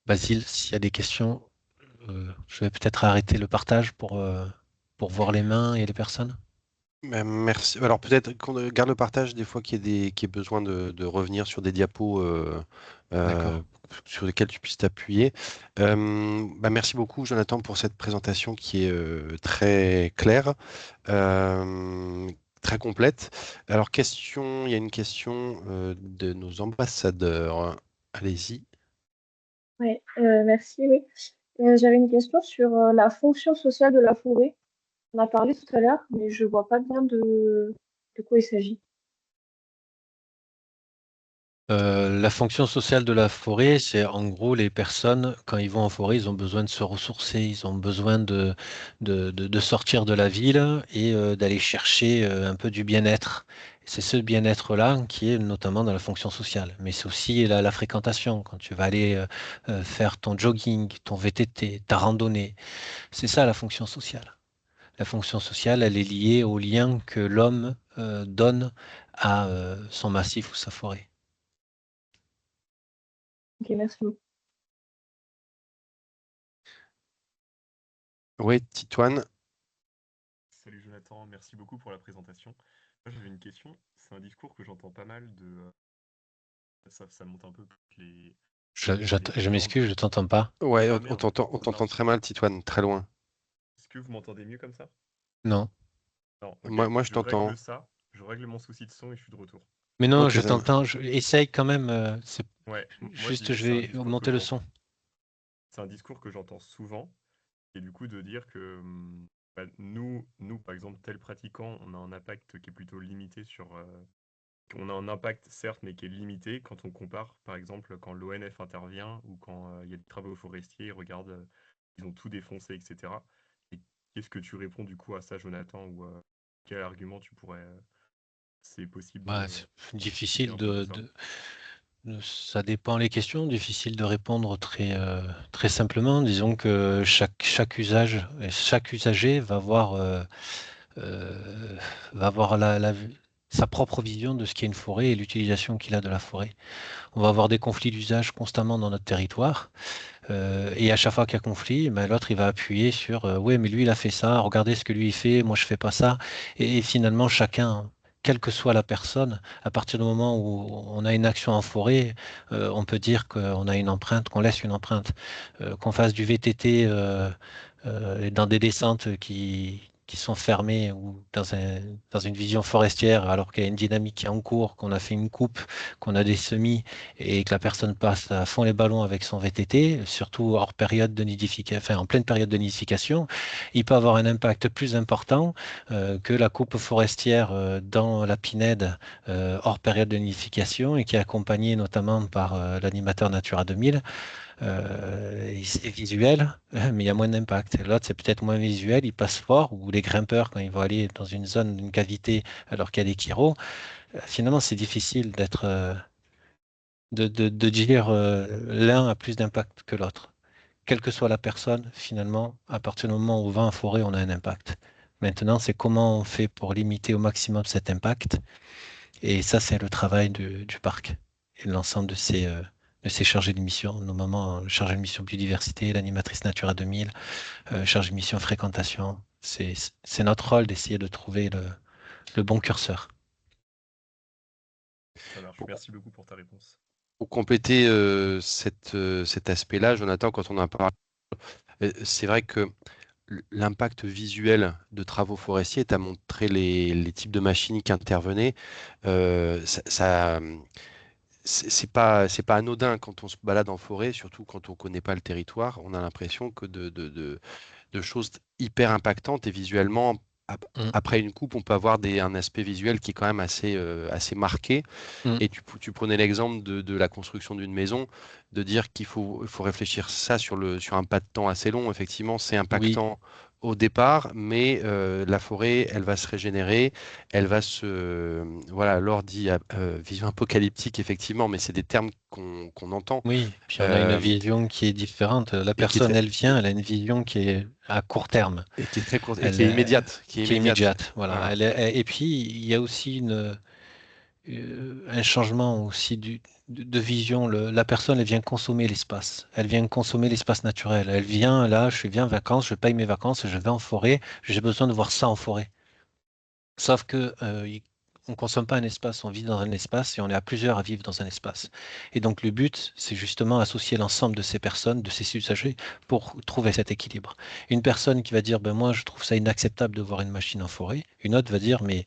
Basile, s'il y a des questions, je vais peut-être arrêter le partage pour voir les mains et les personnes. Ben, merci. Alors peut-être qu'on garde le partage des fois qu'il y ait besoin de revenir sur des diapos D'accord. sur lesquels tu puisses t'appuyer. Ben, merci beaucoup Jonathan pour cette présentation qui est très claire, euh, très complète. Alors il y a une question de nos ambassadeurs. Allez-y. Oui, merci. Oui. J'avais une question sur la fonction sociale de la forêt. On a parlé tout à l'heure, mais je vois pas bien de quoi il s'agit. La fonction sociale de la forêt, c'est en gros les personnes, quand ils vont en forêt, ils ont besoin de se ressourcer, ils ont besoin de sortir de la ville et d'aller chercher un peu du bien-être. C'est ce bien-être-là qui est notamment dans la fonction sociale. Mais c'est aussi la fréquentation, quand tu vas aller faire ton jogging, ton VTT, ta randonnée. C'est ça la fonction sociale. La fonction sociale, elle est liée au lien que l'homme donne à son massif ou sa forêt. Ok, merci beaucoup. Oui, Titoine. Salut Jonathan, merci beaucoup pour la présentation. Moi j'avais une question, c'est un discours que j'entends pas mal de... ça monte un peu toutes les Je différentes... m'excuse, je t'entends pas. Ouais, Ah on merde, t'entend mince. très mal, Titoine, très loin. Est-ce que vous m'entendez mieux comme ça? Non. Non, ok, Moi, je je règle t'entends. ça, je règle mon souci de son et je suis de retour. Mais non, Ok, je t'entends. Essaye quand même. Ouais, moi je Juste, disais je c'est un vais discours que augmenter le j'entends. son. C'est un discours que j'entends souvent, et du coup de dire que bah, nous, par exemple, tel pratiquant, on a un impact qui est plutôt limité sur... on a un impact, certes, mais qui est limité quand on compare, par exemple, quand l'ONF intervient ou quand il y a des travaux forestiers, ils regardent, ils ont tout défoncé, etc. Et qu'est-ce que tu réponds du coup à ça, Jonathan, ou quel argument tu pourrais... c'est possible Bah, de c'est d'expliquer difficile un peu tout ça? ça dépend les questions. Difficile de répondre très simplement. Disons que chaque usage, et chaque usager va voir va avoir sa propre vision de ce qu'est une forêt et l'utilisation qu'il a de la forêt. On va avoir des conflits d'usage constamment dans notre territoire. Et à chaque fois qu'il y a conflit, ben, l'autre il va appuyer sur ouais, mais lui il a fait ça, regardez ce que lui il fait, moi je fais pas ça. Et finalement, chacun, quelle que soit la personne, à partir du moment où on a une action en forêt, on peut dire qu'on a une empreinte, qu'on laisse une empreinte. Qu'on fasse du VTT dans des descentes qui sont fermées ou dans une vision forestière alors qu'il y a une dynamique qui est en cours, qu'on a fait une coupe, qu'on a des semis et que la personne passe à fond les ballons avec son VTT, surtout hors période de nidification, enfin en pleine période de nidification, il peut avoir un impact plus important que la coupe forestière dans la pinède hors période de nidification et qui est accompagnée notamment par l'animateur Natura 2000 c'est visuel, mais il y a moins d'impact. L'autre, c'est peut-être moins visuel, il passe fort, ou les grimpeurs, quand ils vont aller dans une zone, une cavité, alors qu'il y a des chiros, finalement, c'est difficile de dire l'un a plus d'impact que l'autre. Quelle que soit la personne, finalement, à partir du moment où on va en forêt, on a un impact. Maintenant, c'est comment on fait pour limiter au maximum cet impact. Et ça, c'est le travail du parc et de l'ensemble de ses chargés de mission, notamment le chargé de mission biodiversité, l'animatrice Natura 2000, chargé de mission fréquentation. C'est notre rôle d'essayer de trouver le bon curseur. Ça marche. Merci beaucoup pour ta réponse. Pour compléter cet aspect-là, Jonathan, quand on en parle, c'est vrai que l'impact visuel de travaux forestiers, tu as montré les types de machines qui intervenaient. Ça, c'est pas anodin quand on se balade en forêt, surtout quand on connaît pas le territoire. On a l'impression que de choses hyper impactantes et visuellement, Mm. après une coupe, on peut avoir un aspect visuel qui est quand même assez marqué. Mm. Et tu prenais l'exemple de la construction d'une maison, de dire qu'il faut réfléchir ça sur un pas de temps assez long. Effectivement, c'est Oui, impactant au départ, mais la forêt, elle va se régénérer, elle va se... Voilà, Laure dit vision apocalyptique, effectivement, mais c'est des termes qu'on entend oui. Puis on a une euh, vision qui est différente. La et qui est personne, elle vient, elle a une vision qui est à court terme. et qui est très courte, et Elle, qui est immédiate, qui est qui est immédiate. immédiate. Voilà. Voilà. Et puis, il y a aussi un changement aussi de vision. La personne, elle vient consommer l'espace. Elle vient consommer l'espace naturel. Elle vient là, je viens en vacances, je paye mes vacances, je vais en forêt, j'ai besoin de voir ça en forêt. Sauf que on consomme pas un espace, on vit dans un espace et on est à plusieurs à vivre dans un espace. Et donc le but, c'est justement associer l'ensemble de ces personnes, de ces usagers, pour trouver cet équilibre. Une personne qui va dire, ben moi, je trouve ça inacceptable de voir une machine en forêt. Une autre va dire, mais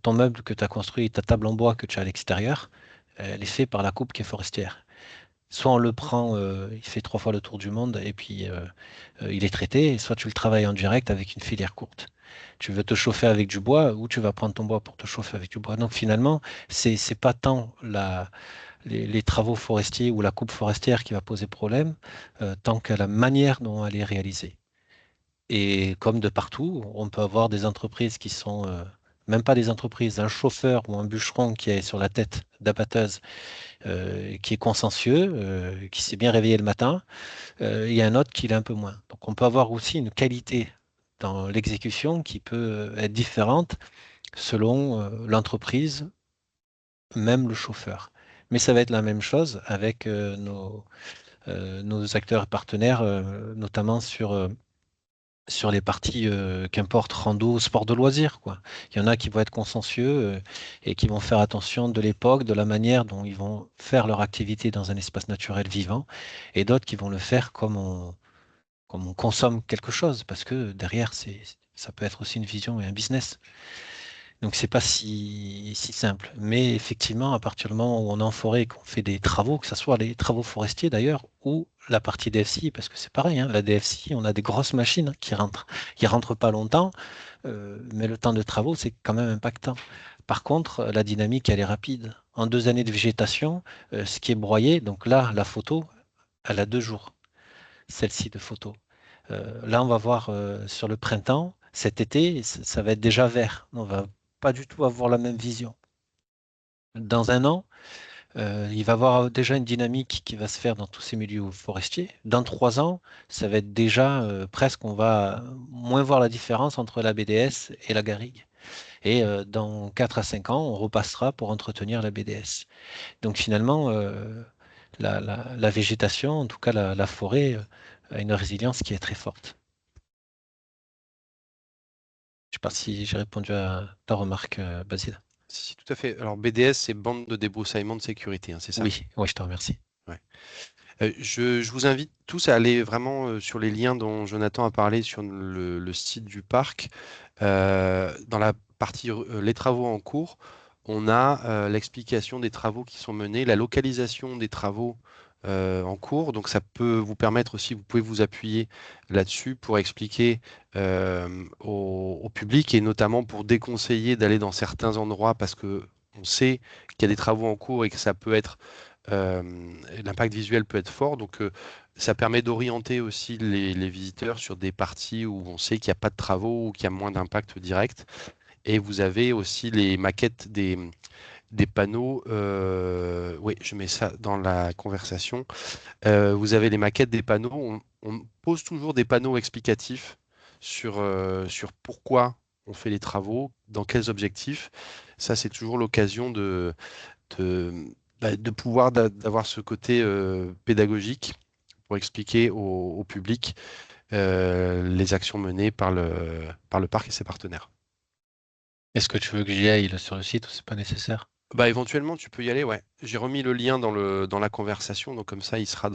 ton meuble que tu as construit, ta table en bois que tu as à l'extérieur, elle est faite par la coupe qui est forestière. Soit on le prend, il fait 3 fois le tour du monde et puis il est traité, soit tu le travailles en direct avec une filière courte. Tu veux te chauffer avec du bois ou tu vas prendre ton bois pour te chauffer avec du bois. Donc finalement, c'est pas tant les travaux forestiers ou la coupe forestière qui va poser problème, tant que la manière dont elle est réalisée. Et comme de partout, on peut avoir des entreprises qui sont, même pas des entreprises, un chauffeur ou un bûcheron qui est sur la tête d'abatteuse, qui est consciencieux, qui s'est bien réveillé le matin, il y a un autre qui l'est un peu moins. Donc on peut avoir aussi une qualité dans l'exécution qui peut être différente selon l'entreprise, même le chauffeur. Mais ça va être la même chose avec nos acteurs et partenaires, notamment sur les parties, qu'importe, rando, sport de loisirs, quoi. Il y en a qui vont être consciencieux et qui vont faire attention de l'époque, de la manière dont ils vont faire leur activité dans un espace naturel vivant, et d'autres qui vont le faire comme on consomme quelque chose, parce que derrière, ça peut être aussi une vision et un business. Donc c'est pas si simple. Mais effectivement, à partir du moment où on est en forêt et qu'on fait des travaux, que ce soit les travaux forestiers d'ailleurs, ou la partie DFCI, parce que c'est pareil, hein, la DFCI, on a des grosses machines qui rentrent. Ils rentrent pas longtemps, mais le temps de travaux, c'est quand même impactant. Par contre, la dynamique, elle est rapide. En 2 années de végétation, ce qui est broyé, donc là, la photo, elle a 2 jours, celle-ci de photo. Là, on va voir sur le printemps, cet été, ça va être déjà vert. On va pas du tout avoir la même vision. Dans un an, Il va y avoir déjà une dynamique qui va se faire dans tous ces milieux forestiers. Dans 3 ans, ça va être déjà presque, on va moins voir la différence entre la BDS et la garrigue. Et dans 4 à 5 ans, on repassera pour entretenir la BDS. Donc finalement, la végétation, en tout cas la forêt, a une résilience qui est très forte. Je ne sais pas si j'ai répondu à ta remarque, Basile. Si, tout à fait. Alors, BDS, c'est bande de débroussaillement de sécurité, hein, c'est ça? Oui, oui, je te remercie. Ouais. Je vous invite tous à aller vraiment sur les liens dont Jonathan a parlé sur le site du parc. Dans la partie les travaux en cours, on a l'explication des travaux qui sont menés, la localisation des travaux en cours. Donc ça peut vous permettre aussi, vous pouvez vous appuyer là-dessus pour expliquer au public et notamment pour déconseiller d'aller dans certains endroits parce que on sait qu'il y a des travaux en cours et que ça peut être euh, l'impact visuel peut être fort. Donc ça permet d'orienter aussi les visiteurs sur des parties où on sait qu'il n'y a pas de travaux ou qu'il y a moins d'impact direct. Et vous avez aussi les maquettes des panneaux. Oui, je mets ça dans la conversation. Vous avez les maquettes des panneaux. On pose toujours des panneaux explicatifs sur pourquoi on fait les travaux, dans quels objectifs. Ça, c'est toujours l'occasion de, de pouvoir d'avoir ce côté pédagogique pour expliquer au public les actions menées par le parc et ses partenaires. Est-ce que tu veux que j'y aille sur le site ou c'est pas nécessaire? Bah, éventuellement, tu peux y aller, ouais. J'ai remis le lien dans la conversation, donc comme ça, il sera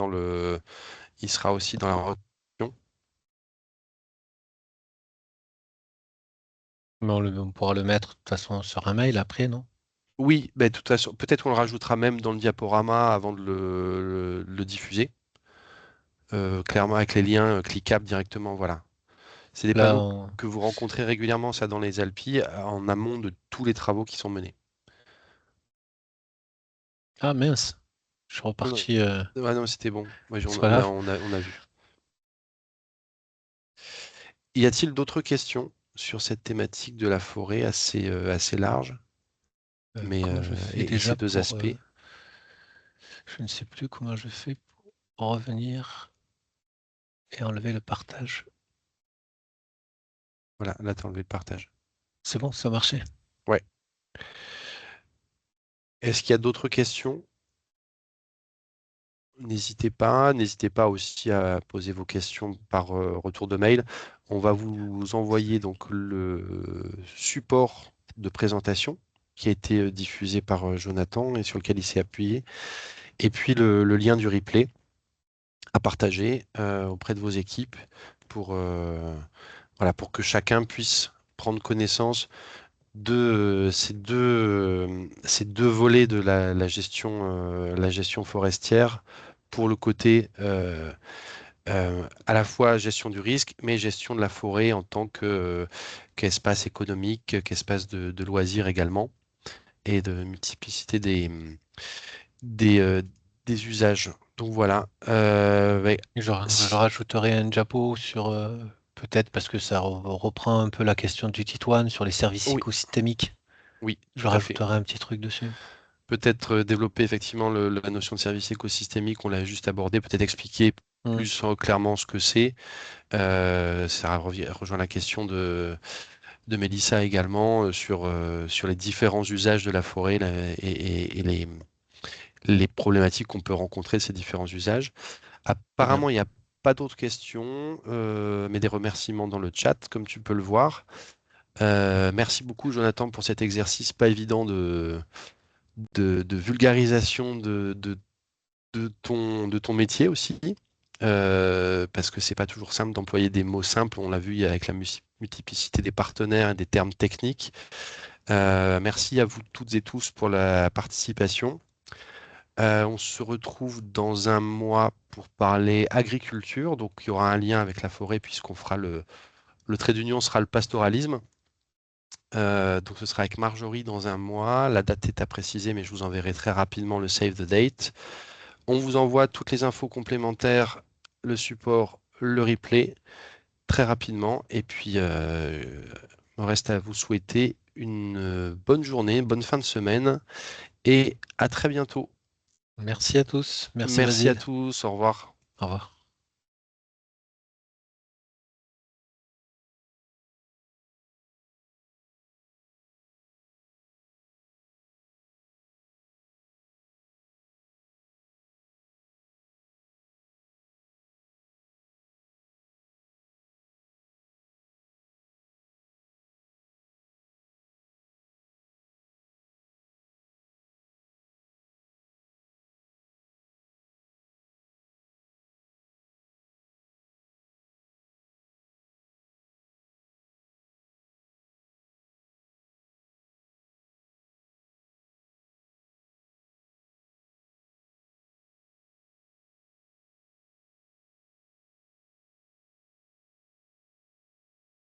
aussi dans la retention. Mais on pourra le mettre de toute façon sur un mail après, non? Oui, bah, de toute façon, peut-être qu'on le rajoutera même dans le diaporama avant de le diffuser. Clairement, avec les liens cliquables directement, voilà. C'est des Là, panneaux que vous rencontrez régulièrement, ça, dans les Alpilles, en amont de tous les travaux qui sont menés. ah mince, je suis Non, non, reparti. ouais, non, c'était bon. Ouais, C'est pas grave. on a vu. Y a-t-il d'autres questions sur cette thématique de la forêt assez large, Comment je fais et ces déjà deux pour... aspects? je ne sais plus comment je fais pour revenir et enlever le partage. Voilà, là, tu as enlevé le partage. C'est bon, ça marchait. Ouais. Est-ce qu'il y a d'autres questions? N'hésitez pas aussi à poser vos questions par retour de mail. On va vous envoyer donc le support de présentation qui a été diffusé par Jonathan et sur lequel il s'est appuyé, et puis le lien du replay à partager auprès de vos équipes pour, voilà, pour que chacun puisse prendre connaissance de ces deux volets de la gestion forestière pour le côté à la fois gestion du risque, mais gestion de la forêt en tant qu'espace économique, qu'espace de loisirs également, et de multiplicité des, euh, des usages. Donc voilà. Ouais, Et je si- rajouterai un diapo sur... peut-être parce que ça reprend un peu la question du Titouan sur les services oui, écosystémiques. oui, Je tout à fait. rajouterai un petit truc dessus. Peut-être développer effectivement la notion de service écosystémique, on l'a juste abordé, peut-être expliquer Hmm. plus clairement ce que c'est. Ça rejoint la question de Mélissa également sur les différents usages de la forêt et les problématiques qu'on peut rencontrer de ces différents usages. Très bien. Apparemment, il n'y a pas d'autres questions, mais des remerciements dans le chat, comme tu peux le voir. Merci beaucoup, Jonathan, pour cet exercice pas évident de vulgarisation de ton métier aussi, parce que c'est pas toujours simple d'employer des mots simples. On l'a vu avec la multiplicité des partenaires et des termes techniques. Merci à vous toutes et tous pour la participation. On se retrouve dans un mois pour parler agriculture. Donc, il y aura un lien avec la forêt puisqu'on fera le trait d'union sera le pastoralisme. Donc, ce sera avec Marjorie dans un mois. La date est à préciser, mais je vous enverrai très rapidement le save the date. On vous envoie toutes les infos complémentaires, le support, le replay, très rapidement. Et puis, il me reste à vous souhaiter une bonne journée, bonne fin de semaine et à très bientôt. Merci à tous. Merci Merci à Basile. tous. Au revoir. Au revoir.